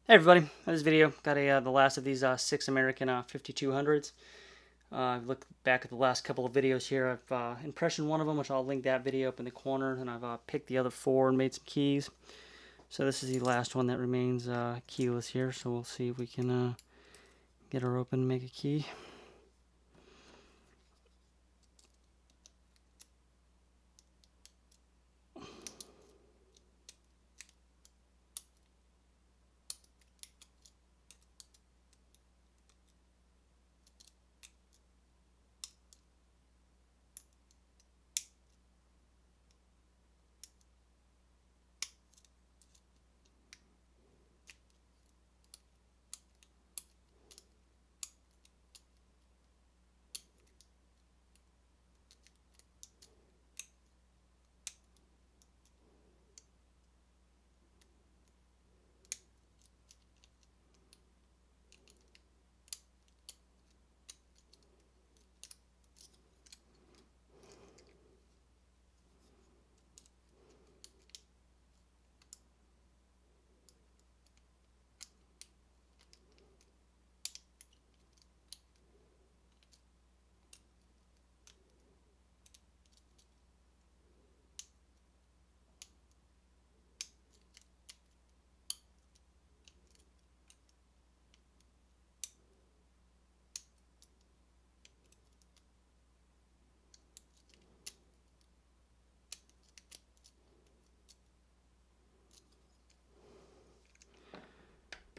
Hey everybody, this video got the last of these 6 American 5200's. I've looked back at the last couple of videos here. I've impressioned one of them, which I'll link that video up in the corner, and I've picked the other 4 and made some keys. So this is the last one that remains keyless here, so we'll see if we can get her open and make a key.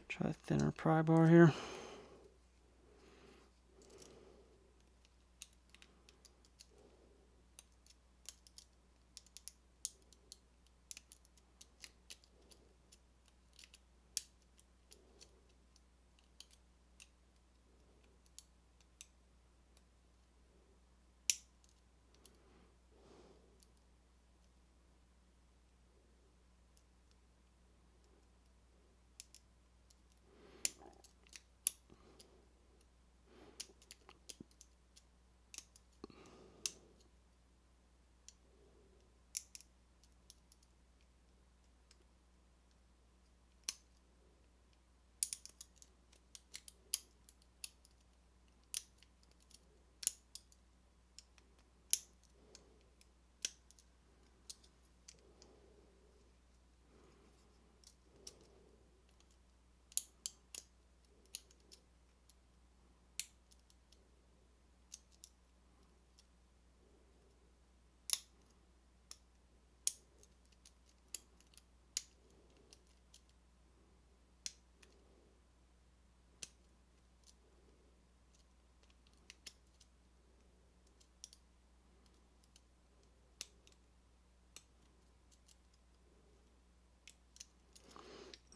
Try a thinner pry bar here.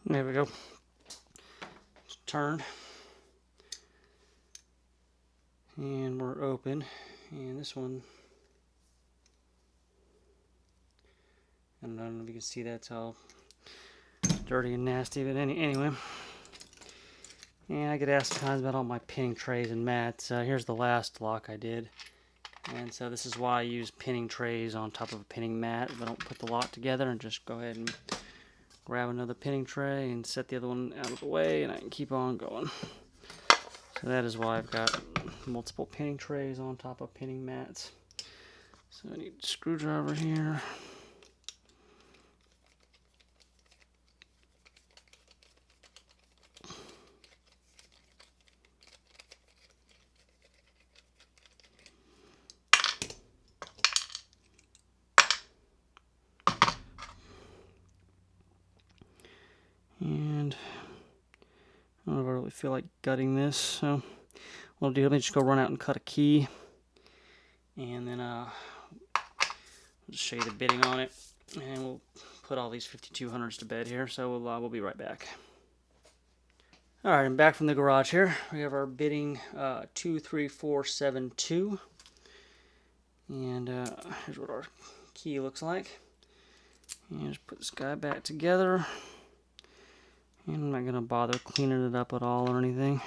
There we go. Turn. And we're open. And this one, I don't know if you can see that, it's all dirty and nasty, but anyway. And I get asked times about all my pinning trays and mats. Here's the last lock I did. And so this is why I use pinning trays on top of a pinning mat. If I don't put the lock together, and just go ahead and grab another pinning tray and set the other one out of the way, and I can keep on going. So that is why I've got multiple pinning trays on top of pinning mats. So I need a screwdriver here. And I don't know if I really feel like gutting this, so what I'll do, let me just go run out and cut a key, and then I'll just show you the bitting on it, and we'll put all these 5200s to bed here, so we'll be right back. Alright, I'm back from the garage here. We have our bitting 23472, and here's what our key looks like. And just put this guy back together. And I'm not going to bother cleaning it up at all or anything.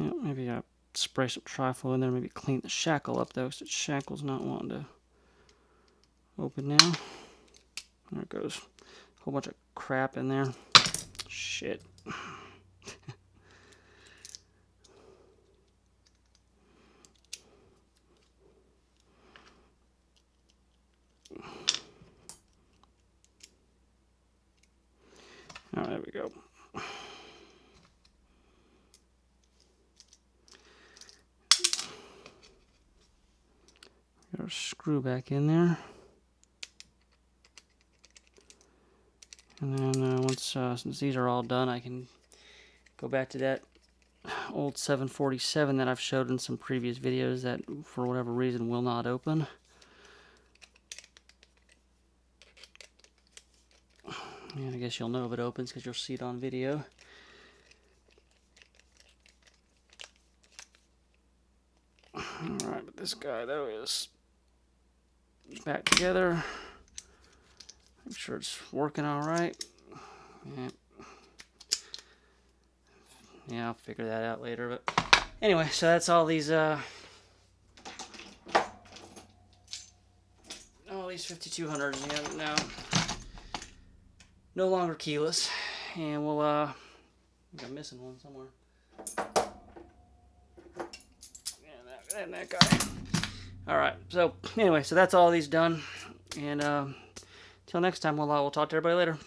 Yeah, maybe spray some tri-flow in there, maybe clean the shackle up though, because the shackle's not wanting to open now. There it goes. A whole bunch of crap in there. Shit. All right, there we go. Got our screw back in there. And then once, since these are all done, I can go back to that old 747 that I've showed in some previous videos that for whatever reason will not open. And I guess you'll know if it opens because you'll see it on video. Alright, but this guy though is back together. Make sure it's working alright. Yeah, I'll figure that out later. But anyway, so that's all these 5200's. Yeah, now no longer keyless, and we'll I think I'm missing one somewhere. Yeah, that guy. All right. So anyway, so that's all these done, and till next time, we'll talk to everybody later.